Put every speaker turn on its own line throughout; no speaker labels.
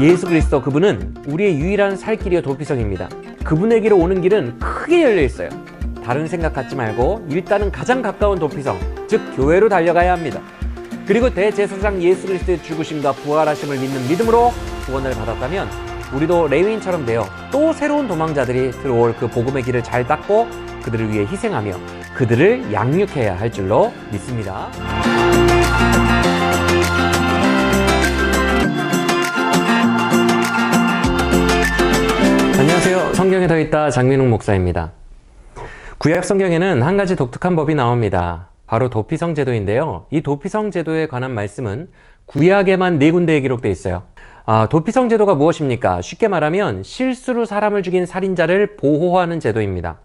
예수 그리스도 그분은 우리의 유일한 살 길이요 도피성입니다. 그분에게로 오는 길은 크게 열려 있어요. 다른 생각 갖지 말고 일단은 가장 가까운 도피성, 즉 교회로 달려가야 합니다. 그리고 대제사장 예수 그리스도의 죽으심과 부활하심을 믿는 믿음으로 구원을 받았다면 우리도 레위인처럼 되어 또 새로운 도망자들이 들어올 그 복음의 길을 잘 닦고 그들을 위해 희생하며 그들을 양육해야 할 줄로 믿습니다. 안녕하세요. 성경에 더 있다 장민웅 목사입니다. 구약 성경에는 한 가지 독특한 법이 나옵니다. 바로 도피성 제도인데요. 이 도피성 제도에 관한 말씀은 구약에만 4군데에 기록되어 있어요. 도피성 제도가 무엇입니까? 쉽게 말하면 실수로 사람을 죽인 살인자를 보호하는 제도입니다.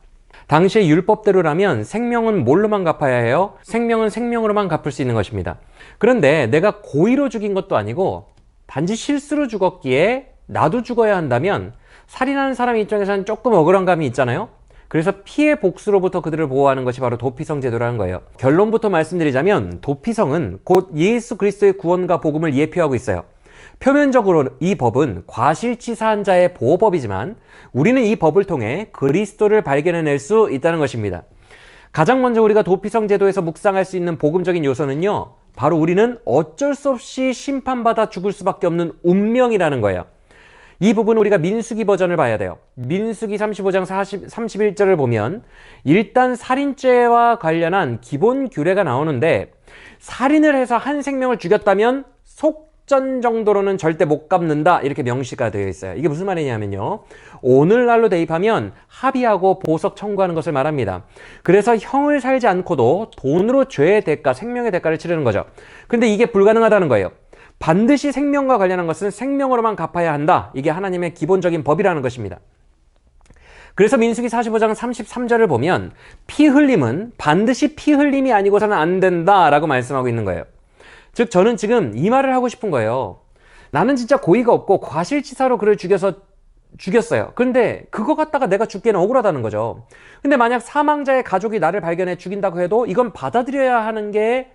당시의 율법대로라면 생명은 뭘로만 갚아야 해요? 생명은 생명으로만 갚을 수 있는 것입니다. 그런데 내가 고의로 죽인 것도 아니고 단지 실수로 죽었기에 나도 죽어야 한다면 살인하는 사람 입장에서는 조금 억울한 감이 있잖아요. 그래서 피해 복수로부터 그들을 보호하는 것이 바로 도피성 제도라는 거예요. 결론부터 말씀드리자면 도피성은 곧 예수 그리스도의 구원과 복음을 예표하고 있어요. 표면적으로 이 법은 과실치사한 자의 보호법이지만 우리는 이 법을 통해 그리스도를 발견해낼 수 있다는 것입니다. 가장 먼저 우리가 도피성 제도에서 묵상할 수 있는 복음적인 요소는요, 바로 우리는 어쩔 수 없이 심판받아 죽을 수밖에 없는 운명이라는 거예요. 이 부분은 우리가 민수기 버전을 봐야 돼요. 민수기 35장 31절을 보면 일단 살인죄와 관련한 기본 규례가 나오는데, 살인을 해서 한 생명을 죽였다면 속전 정도로는 절대 못 갚는다, 이렇게 명시가 되어 있어요. 이게 무슨 말이냐면요, 오늘날로 대입하면 합의하고 보석 청구하는 것을 말합니다. 그래서 형을 살지 않고도 돈으로 죄의 대가, 생명의 대가를 치르는 거죠. 근데 이게 불가능하다는 거예요. 반드시 생명과 관련한 것은 생명으로만 갚아야 한다. 이게 하나님의 기본적인 법이라는 것입니다. 그래서 민수기 45장 33절을 보면 피 흘림은 반드시 피 흘림이 아니고서는 안 된다라고 말씀하고 있는 거예요. 즉 저는 지금 이 말을 하고 싶은 거예요. 나는 진짜 고의가 없고 과실치사로 그를 죽였어요. 그런데 그거 갖다가 내가 죽기에는 억울하다는 거죠. 근데 만약 사망자의 가족이 나를 발견해 죽인다고 해도 이건 받아들여야 하는 게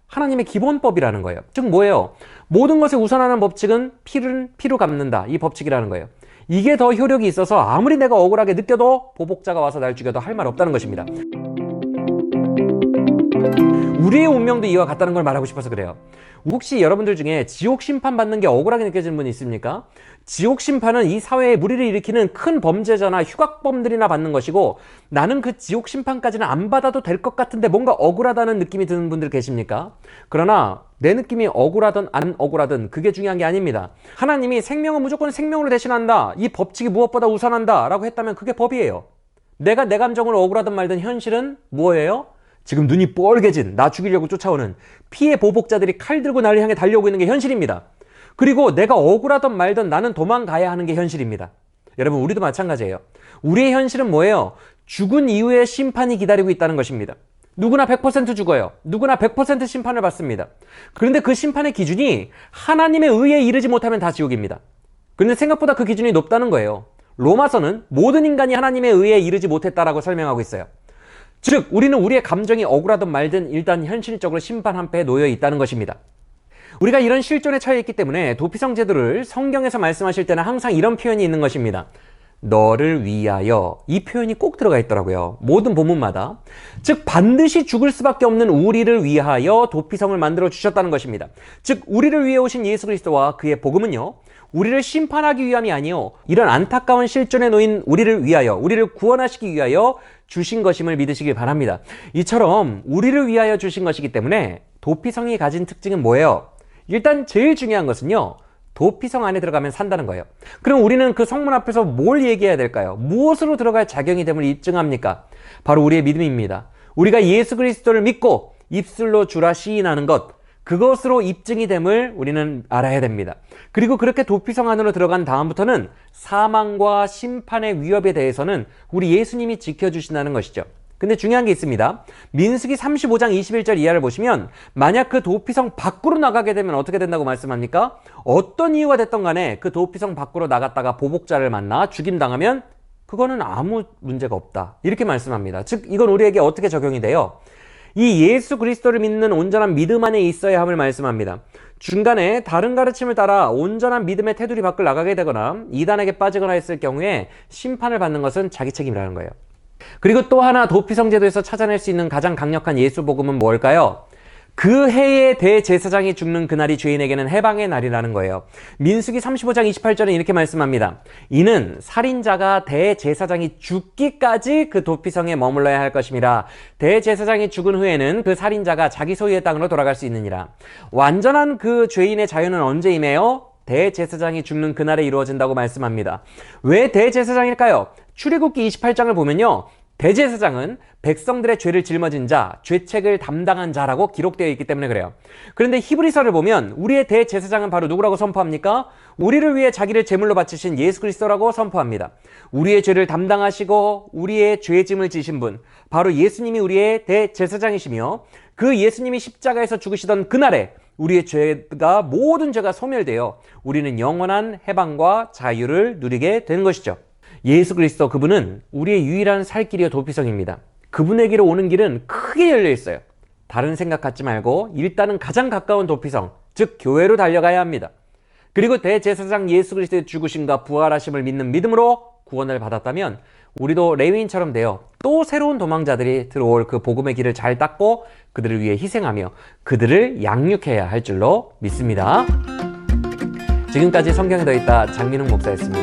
하나님의 기본법이라는 거예요. 즉 뭐예요? 모든 것에 우선하는 법칙은 피로 갚는다, 이 법칙이라는 거예요. 이게 더 효력이 있어서 아무리 내가 억울하게 느껴도 보복자가 와서 날 죽여도 할 말 없다는 것입니다. 우리의 운명도 이와 같다는 걸 말하고 싶어서 그래요. 혹시 여러분들 중에 지옥 심판 받는 게 억울하게 느껴지는 분이 있습니까? 지옥 심판은 이 사회에 무리를 일으키는 큰 범죄자나 흉악범들이나 받는 것이고, 나는 그 지옥 심판까지는 안 받아도 될 것 같은데 뭔가 억울하다는 느낌이 드는 분들 계십니까? 그러나 내 느낌이 억울하든 안 억울하든 그게 중요한 게 아닙니다. 하나님이 생명은 무조건 생명으로 대신한다, 이 법칙이 무엇보다 우선한다 라고 했다면 그게 법이에요. 내가 내 감정으로 억울하든 말든 현실은 뭐예요? 지금 눈이 뻘개진, 나 죽이려고 쫓아오는 피해 보복자들이 칼 들고 나를 향해 달려오고 있는 게 현실입니다. 그리고 내가 억울하든 말든 나는 도망가야 하는 게 현실입니다. 여러분, 우리도 마찬가지예요. 우리의 현실은 뭐예요? 죽은 이후에 심판이 기다리고 있다는 것입니다. 누구나 100% 죽어요. 누구나 100% 심판을 받습니다. 그런데 그 심판의 기준이 하나님의 의에 이르지 못하면 다 지옥입니다. 그런데 생각보다 그 기준이 높다는 거예요. 로마서는 모든 인간이 하나님의 의에 이르지 못했다라고 설명하고 있어요. 즉 우리는 우리의 감정이 억울하든 말든 일단 현실적으로 심판 한패에 놓여 있다는 것입니다. 우리가 이런 실존에 처해 있기 때문에 도피성 제도를 성경에서 말씀하실 때는 항상 이런 표현이 있는 것입니다. 너를 위하여, 이 표현이 꼭 들어가 있더라고요. 모든 본문마다. 즉 반드시 죽을 수밖에 없는 우리를 위하여 도피성을 만들어 주셨다는 것입니다. 즉 우리를 위해 오신 예수 그리스도와 그의 복음은요, 우리를 심판하기 위함이 아니요, 이런 안타까운 실존에 놓인 우리를 위하여, 우리를 구원하시기 위하여 주신 것임을 믿으시길 바랍니다. 이처럼 우리를 위하여 주신 것이기 때문에 도피성이 가진 특징은 뭐예요? 일단 제일 중요한 것은요, 도피성 안에 들어가면 산다는 거예요. 그럼 우리는 그 성문 앞에서 뭘 얘기해야 될까요? 무엇으로 들어갈 자격이 됨을 입증합니까? 바로 우리의 믿음입니다. 우리가 예수 그리스도를 믿고 입술로 주라 시인하는 것, 그것으로 입증이 됨을 우리는 알아야 됩니다. 그리고 그렇게 도피성 안으로 들어간 다음부터는 사망과 심판의 위협에 대해서는 우리 예수님이 지켜주신다는 것이죠. 근데 중요한 게 있습니다. 민수기 35장 21절 이하를 보시면 만약 그 도피성 밖으로 나가게 되면 어떻게 된다고 말씀합니까? 어떤 이유가 됐던 간에 그 도피성 밖으로 나갔다가 보복자를 만나 죽임당하면 그거는 아무 문제가 없다, 이렇게 말씀합니다. 즉 이건 우리에게 어떻게 적용이 돼요? 이 예수 그리스도를 믿는 온전한 믿음 안에 있어야 함을 말씀합니다. 중간에 다른 가르침을 따라 온전한 믿음의 테두리 밖을 나가게 되거나 이단에게 빠지거나 했을 경우에 심판을 받는 것은 자기 책임이라는 거예요. 그리고 또 하나 도피성제도에서 찾아낼 수 있는 가장 강력한 예수 복음은 뭘까요? 그 해에 대제사장이 죽는 그날이 죄인에게는 해방의 날이라는 거예요. 민수기 35장 28절은 이렇게 말씀합니다. 이는 살인자가 대제사장이 죽기까지 그 도피성에 머물러야 할 것임이라. 대제사장이 죽은 후에는 그 살인자가 자기 소유의 땅으로 돌아갈 수 있느니라. 완전한 그 죄인의 자유는 언제 임해요? 대제사장이 죽는 그날에 이루어진다고 말씀합니다. 왜 대제사장일까요? 출애굽기 28장을 보면요, 대제사장은 백성들의 죄를 짊어진 자, 죄책을 담당한 자라고 기록되어 있기 때문에 그래요. 그런데 히브리서를 보면 우리의 대제사장은 바로 누구라고 선포합니까? 우리를 위해 자기를 제물로 바치신 예수 그리스도라고 선포합니다. 우리의 죄를 담당하시고 우리의 죄짐을 지신 분, 바로 예수님이 우리의 대제사장이시며, 그 예수님이 십자가에서 죽으시던 그날에 우리의 죄가, 모든 죄가 소멸되어 우리는 영원한 해방과 자유를 누리게 되는 것이죠. 예수 그리스도, 그분은 우리의 유일한 살 길이요 도피성입니다. 그분에게로 오는 길은 크게 열려 있어요. 다른 생각 갖지 말고 일단은 가장 가까운 도피성, 즉 교회로 달려가야 합니다. 그리고 대제사장 예수 그리스도의 죽으심과 부활하심을 믿는 믿음으로 구원을 받았다면 우리도 레위인처럼 되어 또 새로운 도망자들이 들어올 그 복음의 길을 잘 닦고 그들을 위해 희생하며 그들을 양육해야 할 줄로 믿습니다. 지금까지 성경에 더있다 장민웅 목사였습니다.